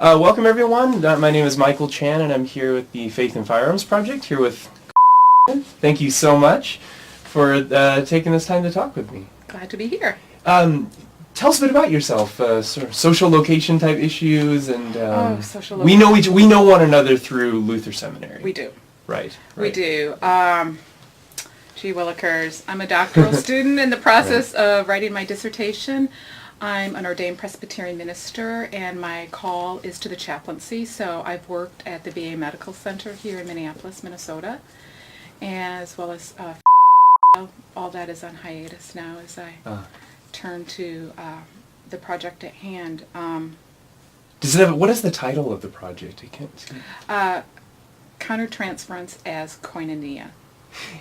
Welcome everyone. My name is Michael Chan and I'm here with the Faith and Firearms Project, here with Thank you so much for taking this time to talk with me. Glad to be here. Tell us a bit about yourself, sort of social location type issues, and social we know one another through Luther Seminary. We do. Right. We do. Gee willikers. I'm a doctoral student in the process of writing my dissertation. I'm an ordained Presbyterian minister, and my call is to the chaplaincy. So I've worked at the VA Medical Center here in Minneapolis, Minnesota, as well as all that is on hiatus now as I turn to the project at hand. What is the title of the project? I can't see. Countertransference as koinonia.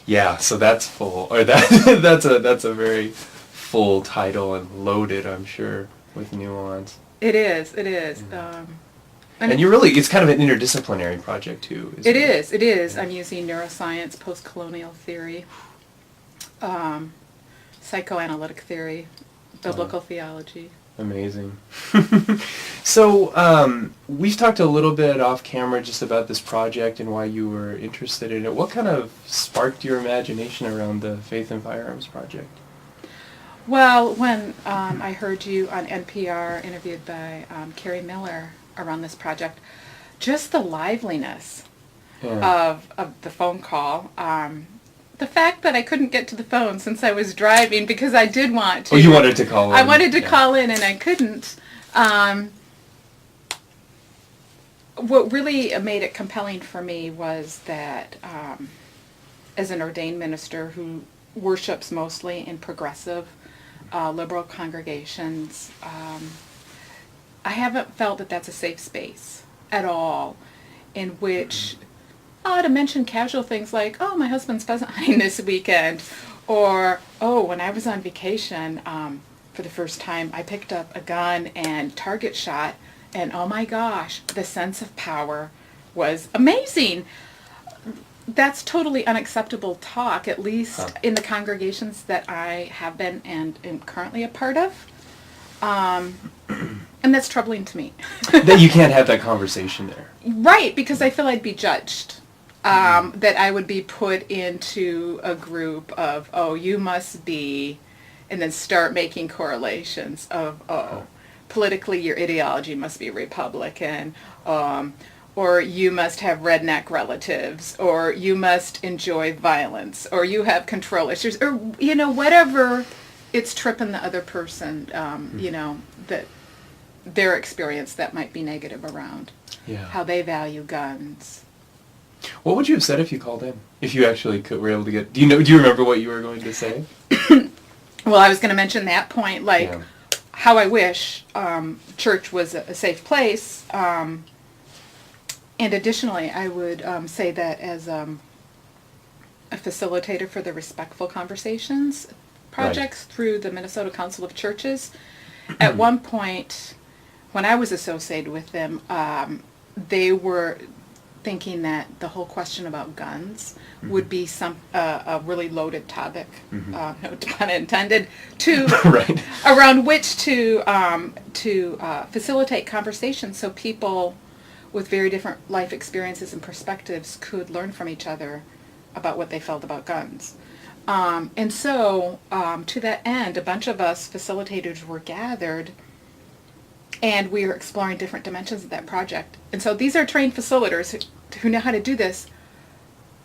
Yeah, so that's full, or that's a very full title and loaded, I'm sure, with nuance. It is. Mm-hmm. And you're really, it's kind of an interdisciplinary project too. It is. Yeah. I'm using neuroscience, post-colonial theory, psychoanalytic theory, biblical theology. Amazing. So we've talked a little bit off camera just about this project and why you were interested in it. What kind of sparked your imagination around the Faith and Firearms Project? Well, when I heard you on NPR interviewed by Carrie Miller around this project, just the liveliness of the phone call, the fact that I couldn't get to the phone since I was driving because I did want to. Oh, you wanted to call in. I wanted to call in and I couldn't. What really made it compelling for me was that as an ordained minister who worships mostly in progressive liberal congregations, I haven't felt that that's a safe space at all in which to mention casual things like, oh, my husband's pheasant hunting this weekend, or, oh, when I was on vacation for the first time, I picked up a gun and target shot, and oh my gosh, the sense of power was amazing. That's totally unacceptable talk, at least in the congregations that I have been and am currently a part of. And that's troubling to me. That you can't have that conversation there. Right, because I feel I'd be judged. That I would be put into a group of, oh, you must be, and then start making correlations of, politically your ideology must be Republican, or you must have redneck relatives, or you must enjoy violence, or you have control issues, or, whatever it's tripping the other person, that their experience that might be negative around how they value guns. What would you have said if you called in? If you actually were able to get... Do you remember what you were going to say? Well, I was going to mention that point, how I wish church was a safe place. And additionally, I would say that as a facilitator for the Respectful Conversations projects through the Minnesota Council of Churches, at one point, when I was associated with them, they were thinking that the whole question about guns would be a really loaded topic, no pun intended, around which to facilitate conversations so people with very different life experiences and perspectives could learn from each other about what they felt about guns. And so, to that end, a bunch of us facilitators were gathered, and we were exploring different dimensions of that project. And so these are trained facilitators who know how to do this.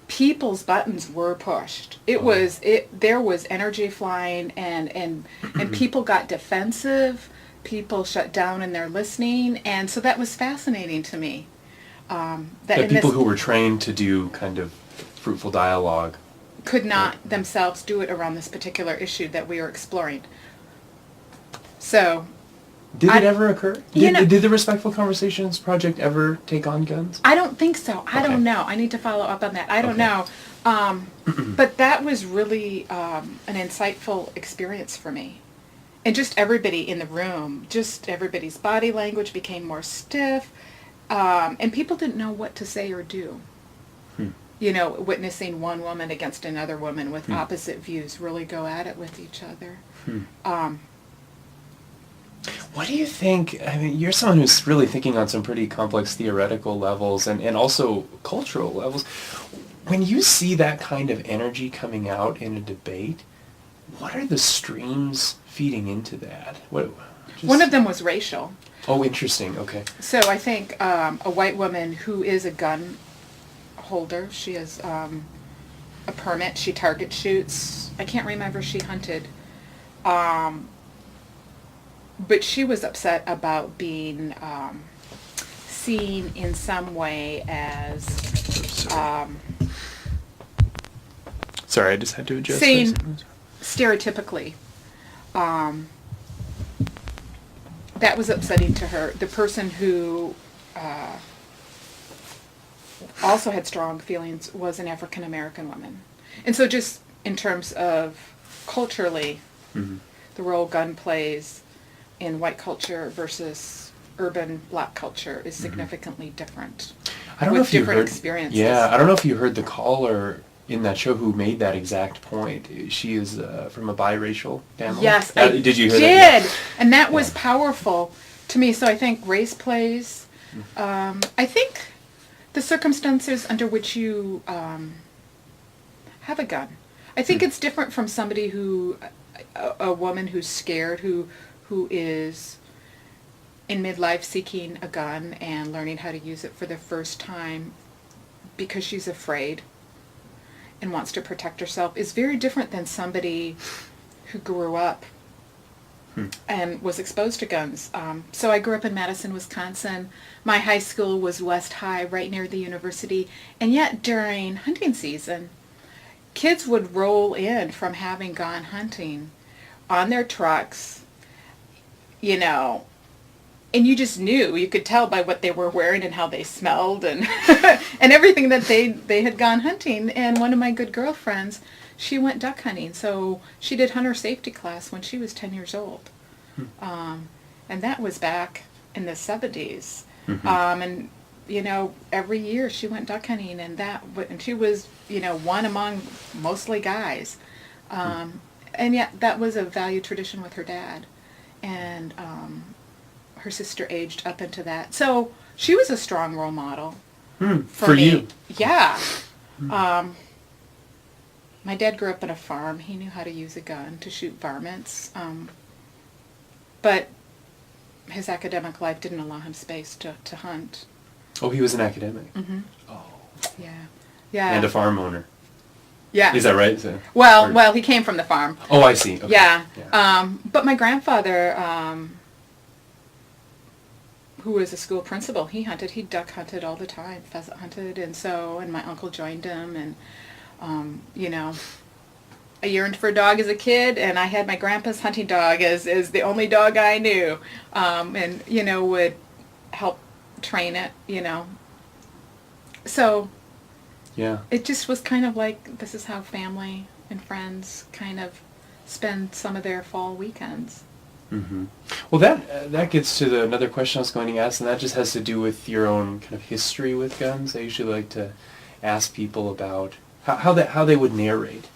People's buttons were pushed. There was energy flying, and people got defensive. People shut down in their listening, and so that was fascinating to me. That people who were trained to do kind of fruitful dialogue could not themselves do it around this particular issue that we were exploring. So... Did it ever occur? Did the Respectful Conversations Project ever take on guns? I don't think so. I don't know. I need to follow up on that. I don't know. But that was really an insightful experience for me. And just everybody in the room, just everybody's body language became more stiff. And people didn't know what to say or do. Witnessing one woman against another woman with opposite views really go at it with each other. What do you think? I mean, you're someone who's really thinking on some pretty complex theoretical levels and also cultural levels. When you see that kind of energy coming out in a debate, what are the streams feeding into that? One of them was racial. Oh, interesting. Okay. So I think a white woman who is a gun holder, she has a permit, she target shoots. I can't remember if she hunted. But she was upset about being seen in some way as... Sorry, I just had to adjust. seen stereotypically. That was upsetting to her. The person who also had strong feelings was an African American woman. And so just in terms of culturally, the role gun plays in white culture versus urban black culture is significantly different. I don't know if you different heard, experiences. Yeah, I don't know if you heard the caller in that show who made that exact point. She is from a biracial family. Yes, did you hear that? did, and that was powerful to me. So I think race plays. I think the circumstances under which you have a gun. I think it's different from somebody who, a woman who's scared, who is in midlife seeking a gun and learning how to use it for the first time because she's afraid and wants to protect herself, is very different than somebody who grew up and was exposed to guns. So I grew up in Madison, Wisconsin. My high school was West High, right near the university. And yet during hunting season, kids would roll in from having gone hunting on their trucks, you know, and you just knew, you could tell by what they were wearing and how they smelled and and everything that they had gone hunting. And one of my good girlfriends, she went duck hunting. So she did hunter safety class when she was 10 years old. And that was back in the 70s. And, you know, every year she went duck hunting, and she was, you know, one among mostly guys. And yet that was a valued tradition with her dad. And her sister aged up into that. So she was a strong role model for me. you. Yeah. My dad grew up on a farm. He knew how to use a gun to shoot varmints. But his academic life didn't allow him space to hunt. Oh, he was an academic. Oh. Yeah. Yeah. And a farm owner. Yeah. Is that right? Well, he came from the farm. Oh, I see. Okay. Yeah. But my grandfather, who was a school principal, he hunted. He duck hunted all the time, pheasant hunted, and my uncle joined him, and you know, I yearned for a dog as a kid, and I had my grandpa's hunting dog as the only dog I knew, and you know, would help train it, you know. So yeah, it just was kind of like, this is how family and friends kind of spend some of their fall weekends. Well, that gets to another question I was going to ask, and that just has to do with your own kind of history with guns. I usually like to ask people about how they would narrate,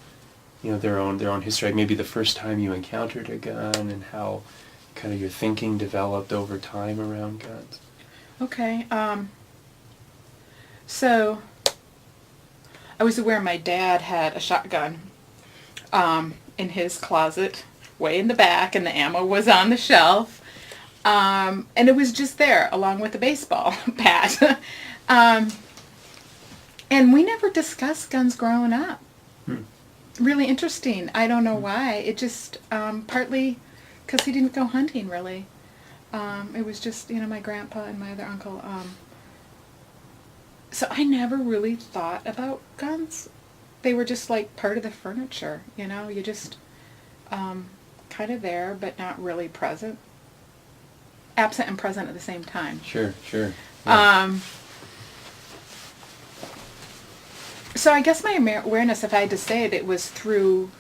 you know, their own history. Like maybe the first time you encountered a gun, and how kind of your thinking developed over time around guns. Okay. So I was aware my dad had a shotgun in his closet, way in the back, and the ammo was on the shelf. And it was just there, along with a baseball bat. And we never discussed guns growing up. Really interesting. I don't know why. It just, partly because he didn't go hunting, really. It was just, you know, my grandpa and my other uncle. So I never really thought about guns. They were just like part of the furniture, you know. You just kind of there, but not really present. Absent and present at the same time. Sure. Yeah. So I guess my awareness, if I had to say it, it was through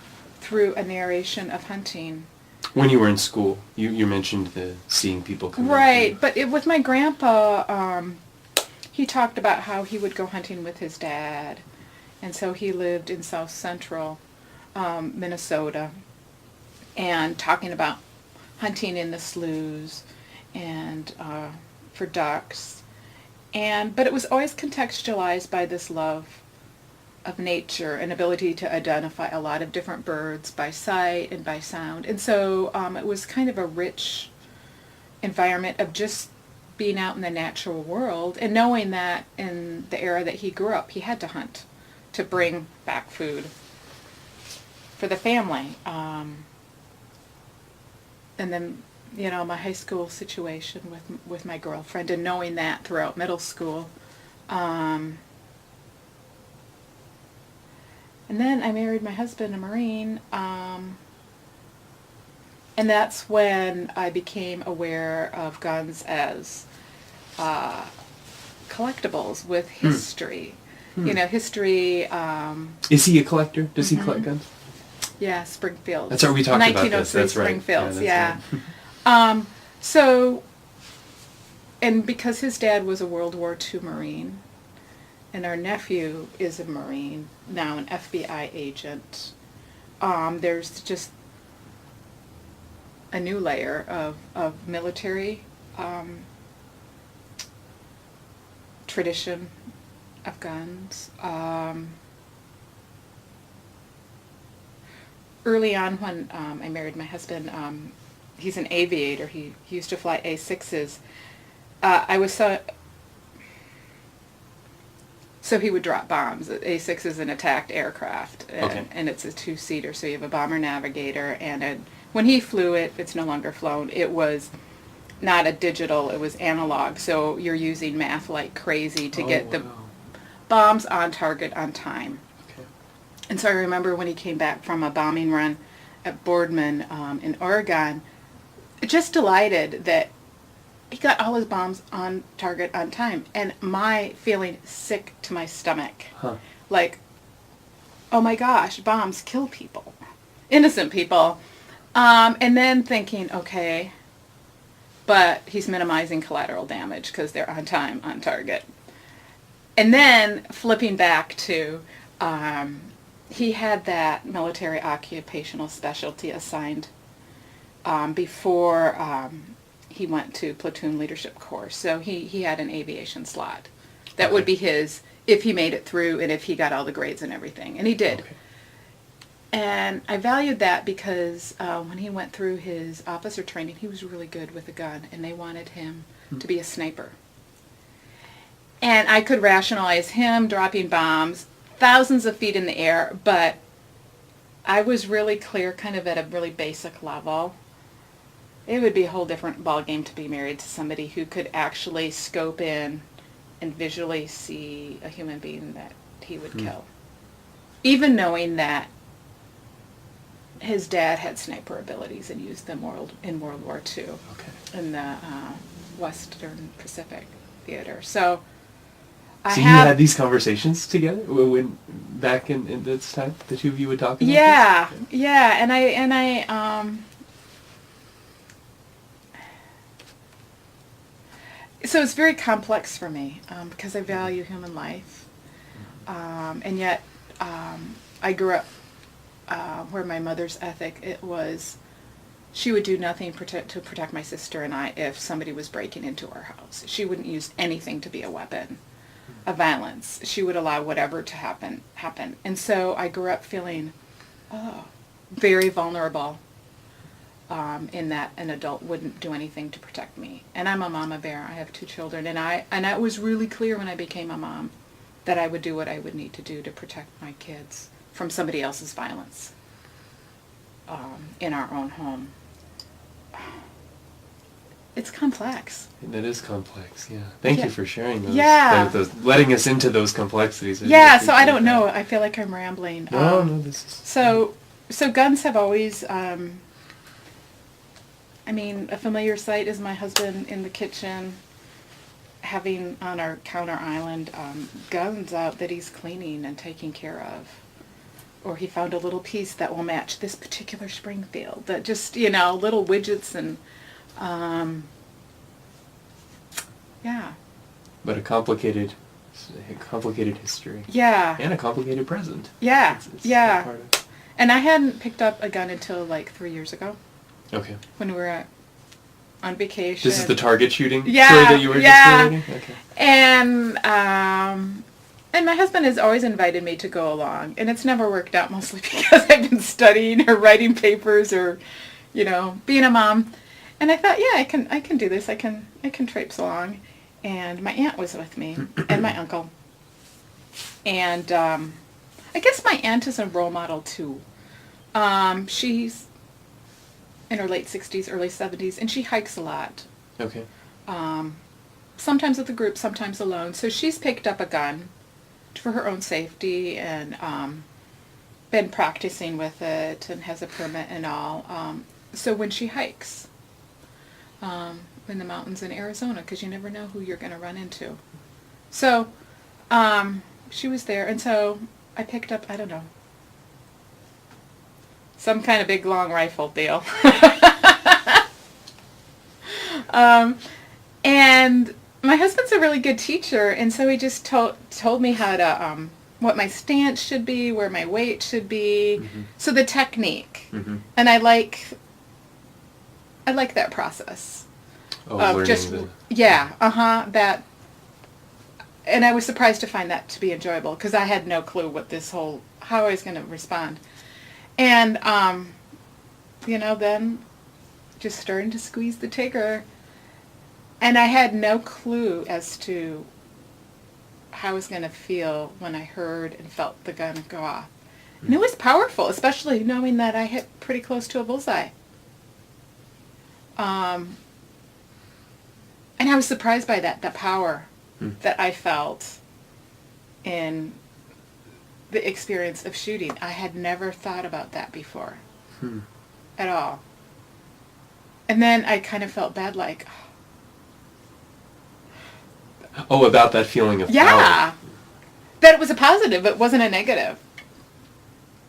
a narration of hunting. When you were in school, you mentioned the seeing people come Right, but with my grandpa, he talked about how he would go hunting with his dad. And so he lived in south central Minnesota, and talking about hunting in the sloughs and for ducks. But it was always contextualized by this love of nature and ability to identify a lot of different birds by sight and by sound. And so it was kind of a rich environment of just being out in the natural world and knowing that in the era that he grew up, he had to hunt to bring back food for the family. And then, my high school situation with my girlfriend and knowing that throughout middle school. And then I married my husband, a Marine, and that's when I became aware of guns as collectibles with history. History. Is he a collector? Does he collect guns? Yeah, Springfield. That's right, we talked about this. That's right. Springfields, Yeah. Right. So, and because his dad was a World War II Marine, and our nephew is a Marine, now an FBI agent, there's just a new layer of military tradition of guns. Early on when I married my husband, he's an aviator. He used to fly A6s. I was so he would drop bombs. A6 is an attacked aircraft, and it's a two-seater, so you have a bomber navigator, and when he flew it, it's no longer flown. It was not a digital, it was analog, so you're using math like crazy to get the bombs on target on time. Okay. And so I remember when he came back from a bombing run at Boardman in Oregon, just delighted that he got all his bombs on target on time, and my feeling sick to my stomach. Like, oh my gosh, bombs kill people, innocent people. And then thinking, okay, but he's minimizing collateral damage because they're on time, on target. And then flipping back to, he had that military occupational specialty assigned before he went to platoon leadership course. So he had an aviation slot. That would be his if he made it through and if he got all the grades and everything. And he did. Okay. And I valued that because when he went through his officer training, he was really good with a gun, and they wanted him to be a sniper. And I could rationalize him dropping bombs thousands of feet in the air, but I was really clear kind of at a really basic level. It would be a whole different ballgame to be married to somebody who could actually scope in and visually see a human being that he would kill. Even knowing that his dad had sniper abilities and used them in World War II in the Western Pacific Theater. So you had these conversations together when back in this time, the two of you would talk about this? Yeah, and I so it's very complex for me because I value human life, and yet I grew up where my mother's ethic, it was she would do nothing to protect my sister and I if somebody was breaking into our house. She wouldn't use anything to be a weapon of violence. She would allow whatever to happen. And so I grew up feeling very vulnerable in that an adult wouldn't do anything to protect me. And I'm a mama bear. I have 2 children, and I was really clear when I became a mom that I would do what I would need to do to protect my kids from somebody else's violence in our own home. It's complex. And it is complex, yeah. Thank you for sharing those. Yeah. Letting us into those complexities. So I don't know. I feel like I'm rambling. No, this is... So guns have always... a familiar sight is my husband in the kitchen having on our counter island guns out that he's cleaning and taking care of. Or he found a little piece that will match this particular Springfield. That just, little widgets and... But a complicated history. Yeah. And a complicated present. Yeah. It's yeah. part of... And I hadn't picked up a gun until like 3 years ago. Okay. when we were on vacation. This is the target shooting Yeah, story that you were just narrating? Okay. And my husband has always invited me to go along, and it's never worked out, mostly because I've been studying or writing papers or, being a mom. And I thought, yeah, I can do this. I can traipse along. And my aunt was with me, and my uncle. And I guess my aunt is a role model too. She's in her late 60s, early 70s, and she hikes a lot. Okay. Sometimes with a group, sometimes alone. So she's picked up a gun for her own safety and been practicing with it and has a permit and all. So when she hikes in the mountains in Arizona, because you never know who you're going to run into. So she was there, and so I picked up, I don't know, some kind of big long rifle deal. And my husband's a really good teacher, and so he just told me how to, what my stance should be, where my weight should be, so the technique. And I like that process. Learning just the... that. And I was surprised to find that to be enjoyable, because I had no clue what how I was going to respond. And, then just starting to squeeze the trigger. And I had no clue as to how I was going to feel when I heard and felt the gun go off. And it was powerful, especially knowing that I hit pretty close to a bullseye. And I was surprised by that power that I felt in the experience of shooting. I had never thought about that before at all. And then I kind of felt bad, like... Oh, about that feeling of power. Yeah. That it was a positive, it wasn't a negative.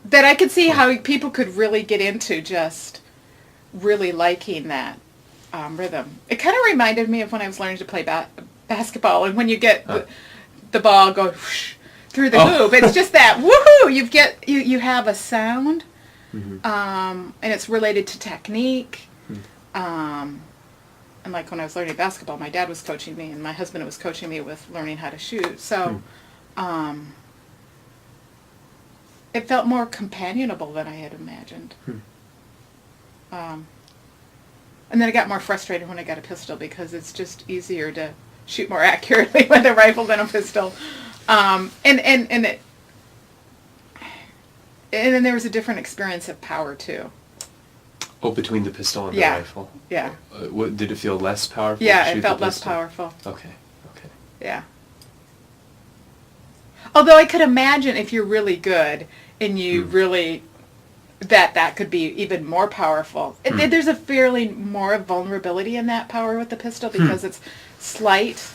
That I could see how people could really get into just really liking that rhythm. It kind of reminded me of when I was learning to play basketball, and when you get the ball go whoosh through the hoop, it's just that woohoo! You have a sound, and it's related to technique. And like when I was learning basketball, my dad was coaching me, and my husband was coaching me with learning how to shoot. So it felt more companionable than I had imagined. And then I got more frustrated when I got a pistol, because it's just easier to shoot more accurately with a rifle than a pistol. And then there was a different experience of power too. Oh, between the pistol and the rifle? Yeah. Did it feel less powerful? Yeah, it felt less powerful. Okay. Yeah. Although I could imagine if you're really good and you really, that could be even more powerful. There's a fairly more vulnerability in that power with the pistol, because it's slight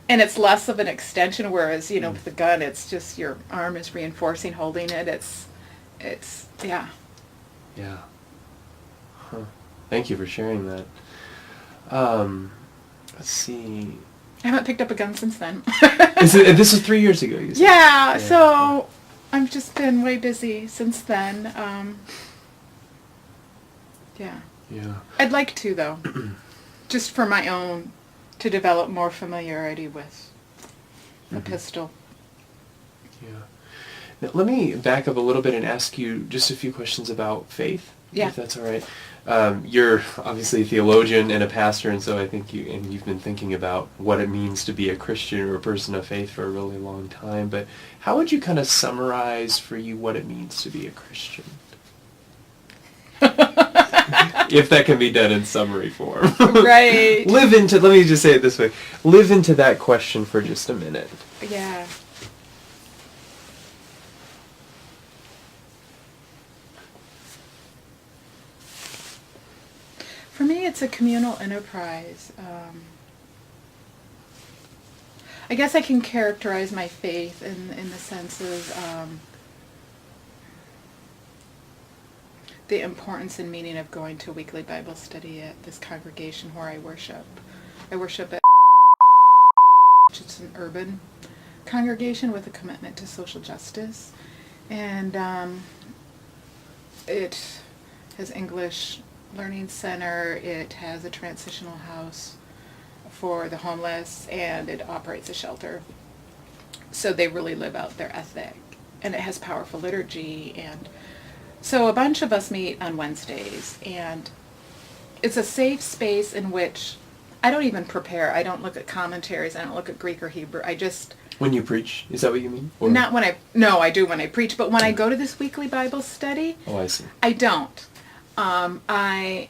and it's less of an extension, whereas, with the gun, it's just your arm is reinforcing holding it. It's yeah. Yeah. Huh. Thank you for sharing that. Let's see. I haven't picked up a gun since then. This is 3 years ago, you said? Yeah, so I've just been way busy since then. Yeah. I'd like to, though, just for my own, to develop more familiarity with a pistol. Yeah. Now, let me back up a little bit and ask you just a few questions about faith, if that's all right. You're obviously a theologian and a pastor, and so I think you've been thinking about what it means to be a Christian or a person of faith for a really long time. But how would you kind of summarize for you what it means to be a Christian? If that can be done in summary form. Right. Let me just say it this way. Live into that question for just a minute. Yeah. For me, it's a communal enterprise. I guess I can characterize my faith in the sense of the importance and meaning of going to a weekly Bible study at this congregation where I worship. I worship at it's an urban congregation with a commitment to social justice, and it has English learning center. It has a transitional house for the homeless, and it operates a shelter. So they really live out their ethic. And it has powerful liturgy. And so a bunch of us meet on Wednesdays, and it's a safe space in which I don't even prepare. I don't look at commentaries. I don't look at Greek or Hebrew. I just... When you preach, is that what you mean? Or? Not when I... No, I do when I preach. But when I go to this weekly Bible study... Oh, I see. I don't. I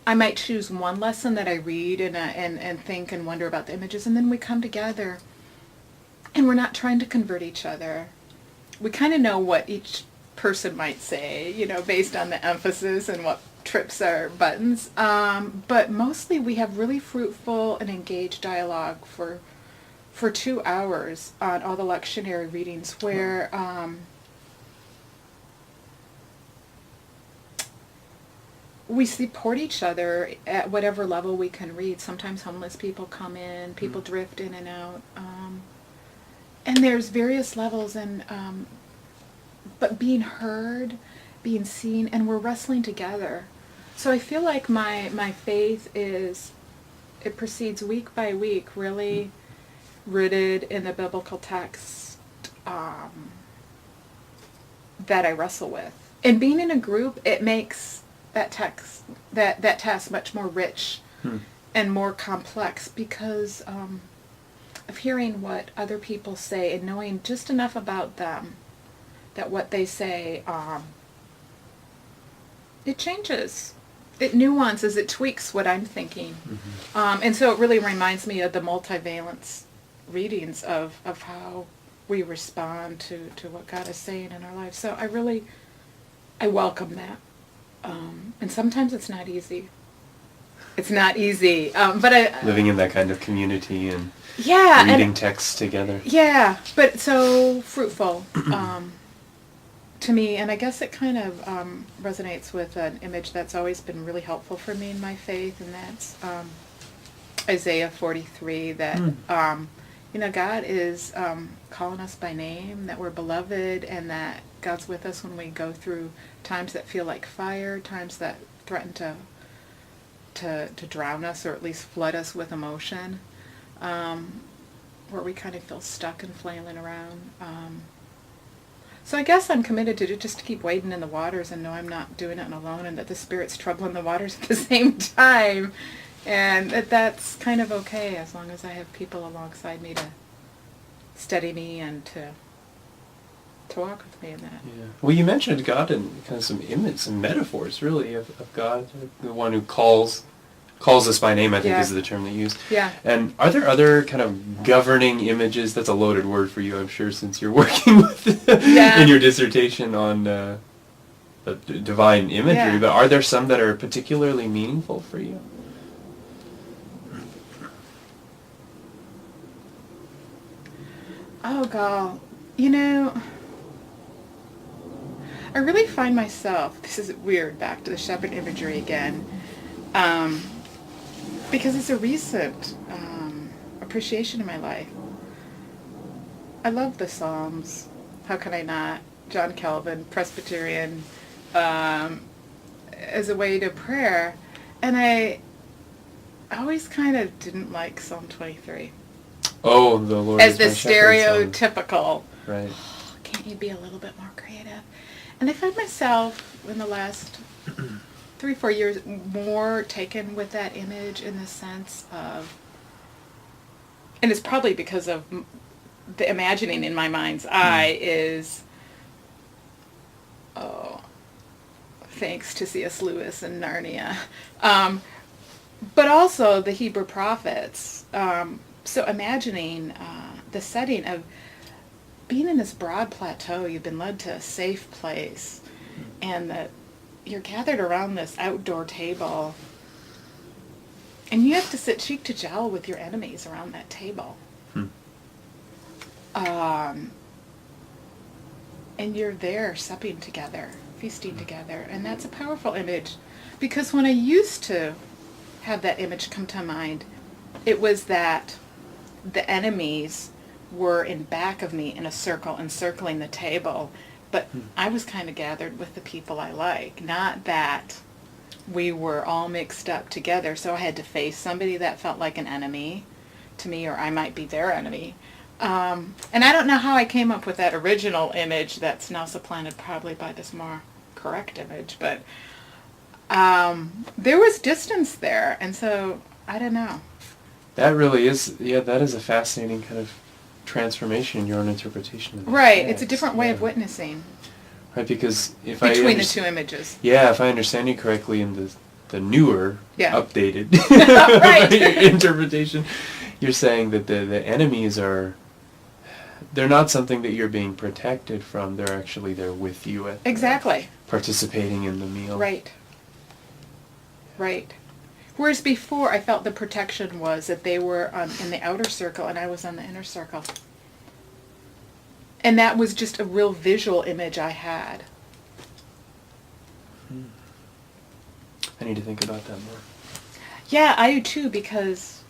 might choose one lesson that I read and think and wonder about the images, and then we come together, and we're not trying to convert each other. We kind of know what each person might say, based on the emphasis and what trips our buttons. But mostly we have really fruitful and engaged dialogue for 2 hours on all the lectionary readings where we support each other at whatever level we can read. Sometimes homeless people come in, people drift in and out. And there's various levels, and but being heard, being seen, and we're wrestling together. So I feel like my faith it proceeds week by week, really rooted in the biblical text that I wrestle with. And being in a group, it makes that task much more rich and more complex because of hearing what other people say and knowing just enough about them that what they say, it changes. It nuances, it tweaks what I'm thinking. And so it really reminds me of the multivalence readings of how we respond to what God is saying in our lives. So I welcome that. And sometimes it's not easy. It's not easy. But living in that kind of community and reading texts together. Yeah, but so fruitful to me. And I guess it kind of resonates with an image that's always been really helpful for me in my faith, and that's Isaiah 43, that God is calling us by name, that we're beloved, and that God's with us when we go through times that feel like fire, times that threaten to drown us or at least flood us with emotion, where we kind of feel stuck and flailing around. So I guess I'm committed to just to keep wading in the waters and know I'm not doing it alone, and that the Spirit's troubling the waters at the same time, and that's kind of okay as long as I have people alongside me to steady me and to walk with me in that. Yeah. Well, you mentioned God and kind of some images, some metaphors, really, of God, the one who calls us by name, I think is the term they use. Yeah. And are there other kind of governing images? That's a loaded word for you, I'm sure, since you're working with in your dissertation on the divine imagery. Yeah. But are there some that are particularly meaningful for you? Oh, God. I really find myself, this is weird, back to the shepherd imagery again, because it's a recent appreciation in my life. I love the Psalms. How can I not? John Calvin, Presbyterian, as a way to prayer. And I always kind of didn't like Psalm 23. Oh, the Lord as is the my shepherd stereotypical. Right. Oh, can't you be a little bit more creative? And I find myself in the last 3-4 years more taken with that image in the sense of, and it's probably because of the imagining in my mind's eye is, thanks to C.S. Lewis and Narnia, but also the Hebrew prophets. So imagining the setting of being in this broad plateau, you've been led to a safe place, and that you're gathered around this outdoor table, and you have to sit cheek to jowl with your enemies around that table. And you're there supping together, feasting together, and that's a powerful image, because when I used to have that image come to mind, it was that the enemies were in back of me in a circle encircling the table, but I was kind of gathered with the people I like, not that we were all mixed up together, so I had to face somebody that felt like an enemy to me, or I might be their enemy. And I don't know how I came up with that original image that's now supplanted probably by this more correct image, but there was distance there, and so I don't know. That really is, that is a fascinating kind of transformation in your own interpretation of the Right, text. it's a different way of witnessing. Right, because if Between the two images. Yeah, if I understand you correctly, in the newer, updated Right. interpretation, you're saying that the enemies they're not something that you're being protected from. They're actually there with you at Exactly. Participating in the meal. Right. Right. Whereas before, I felt the protection was that they were in the outer circle and I was on the inner circle. And that was just a real visual image I had. I need to think about that more. Yeah, I do too, because,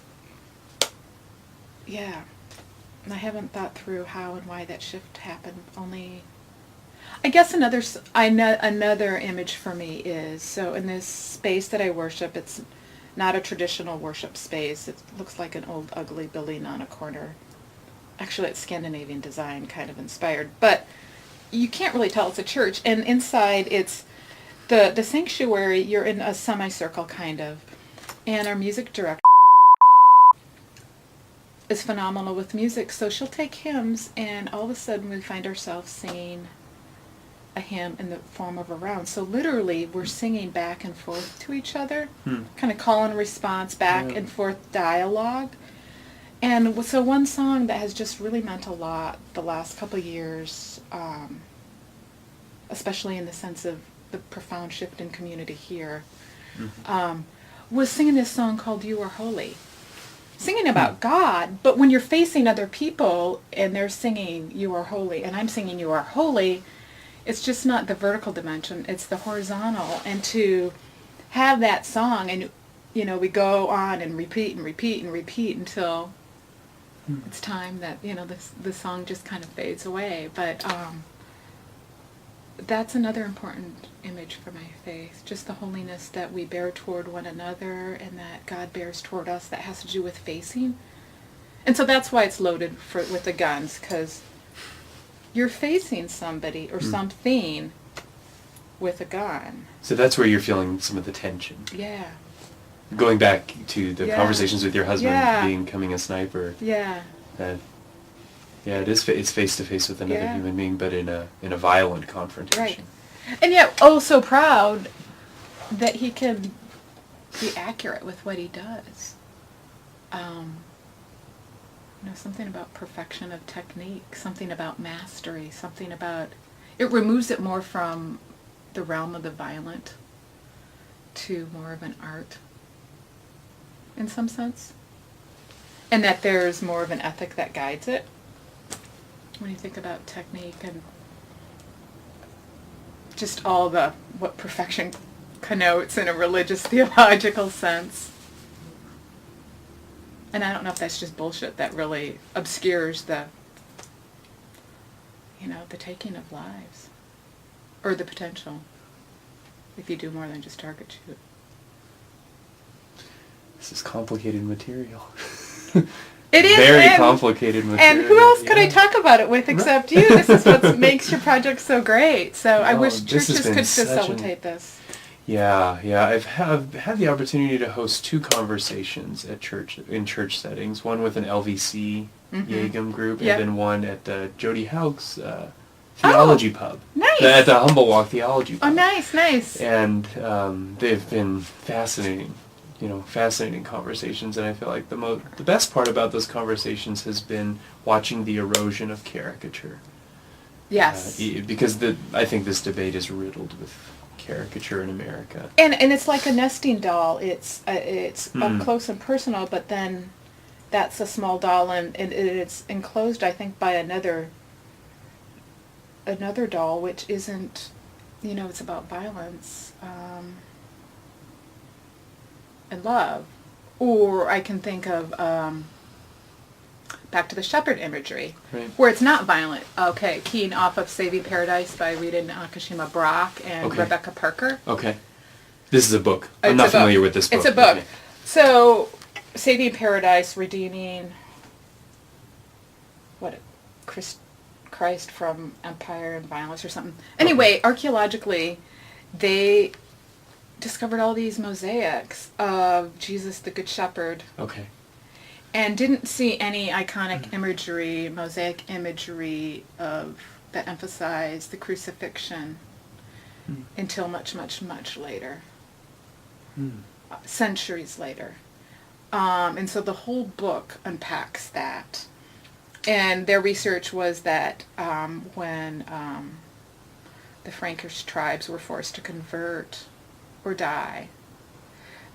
I haven't thought through how and why that shift happened. Only, I guess another image for me is, so in this space that I worship, it's not a traditional worship space. It looks like an old ugly building on a corner. Actually, it's Scandinavian design, kind of inspired, but you can't really tell it's a church. And inside, it's the sanctuary. You're in a semicircle, kind of, and our music director is phenomenal with music. So she'll take hymns, and all of a sudden, we find ourselves singing a hymn in the form of a round. So literally, we're singing back and forth to each other, kind of call and response, back and forth dialogue. And so one song that has just really meant a lot the last couple of years, especially in the sense of the profound shift in community here, was singing this song called You Are Holy. Singing about God, but when you're facing other people and they're singing You Are Holy and I'm singing You Are Holy, it's just not the vertical dimension, it's the horizontal. And to have that song, and we go on and repeat and repeat and repeat until it's time that the song just kind of fades away. But that's another important image for my faith, just the holiness that we bear toward one another and that God bears toward us, that has to do with facing. And so that's why it's loaded with the guns, because you're facing somebody or something with a gun. So that's where you're feeling some of the tension. Yeah. Going back to the conversations with your husband, becoming a sniper. Yeah. It's face to face with another human being, but in a violent confrontation. Right. And yet, so proud that he can be accurate with what he does. Something about perfection of technique, something about mastery, something about, it removes it more from the realm of the violent to more of an art, in some sense. And that there's more of an ethic that guides it. When you think about technique and just all what perfection connotes in a religious theological sense. And I don't know if that's just bullshit that really obscures the taking of lives. Or the potential, if you do more than just target shoot. This is complicated material. It is very complicated material. And who else could I talk about it with except you? This is what makes your project so great. So I wish churches could facilitate this. Yeah. I've had the opportunity to host 2 conversations in church settings. One with an LVC Yagam group, and then one at Jody Haug's Theology pub. Nice. At the Humble Walk Theology pub. Oh, nice. And they've been fascinating conversations, and I feel like the best part about those conversations has been watching the erosion of caricature. Yes. Because I think this debate is riddled with caricature in America. And it's like a nesting doll. It's up close and personal, but then that's a small doll, and it's enclosed, I think, by another doll, which isn't, it's about violence. And love. Or I can think of back to the shepherd imagery, where it's not violent. Okay, keying off of Saving Paradise by Rita Nakashima Brock and Rebecca Parker. Okay. This is a book. I'm It's not a book. familiar with this book. It's a book. Okay. So, Saving Paradise, Redeeming Christ from Empire and Violence or something. Anyway, archaeologically, they discovered all these mosaics of Jesus the Good Shepherd. Okay. And didn't see any iconic imagery, mosaic imagery that emphasized the crucifixion until much, much, much later. Centuries later. And so the whole book unpacks that. And their research was that when the Frankish tribes were forced to convert or die,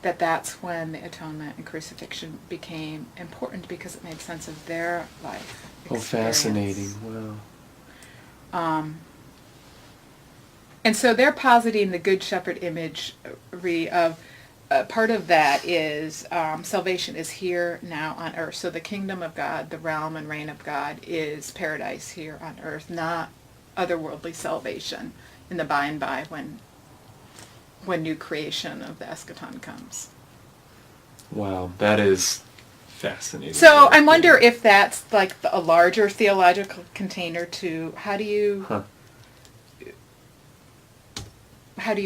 that's when the atonement and crucifixion became important because it made sense of their life experience. Oh, fascinating. Wow. And so they're positing the Good Shepherd imagery of part of that is salvation is here now on earth. So the kingdom of God, the realm and reign of God is paradise here on earth, not otherworldly salvation in the by and by when new creation of the eschaton comes. Wow, that is fascinating. So I wonder if that's like a larger theological container to how do you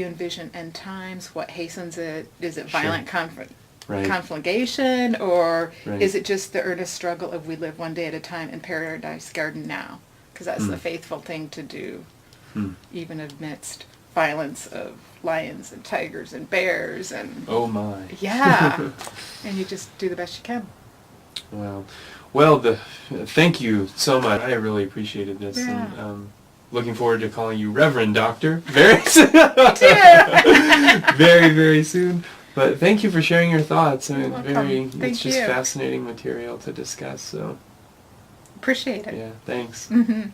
envision end times? What hastens it? Is it violent conflagration, or is it just the earnest struggle of we live one day at a time in Paradise Garden now? Because that's the faithful thing to do, even amidst violence of lions and tigers and bears and oh my. Yeah. And you just do the best you can. Wow. Well, thank you so much. I really appreciated this. Yeah. And, looking forward to calling you Reverend Doctor very soon. Very, very soon. But thank you for sharing your thoughts. I mean, it's just fascinating material to discuss. So appreciate it. Yeah, thanks. Mm-hmm.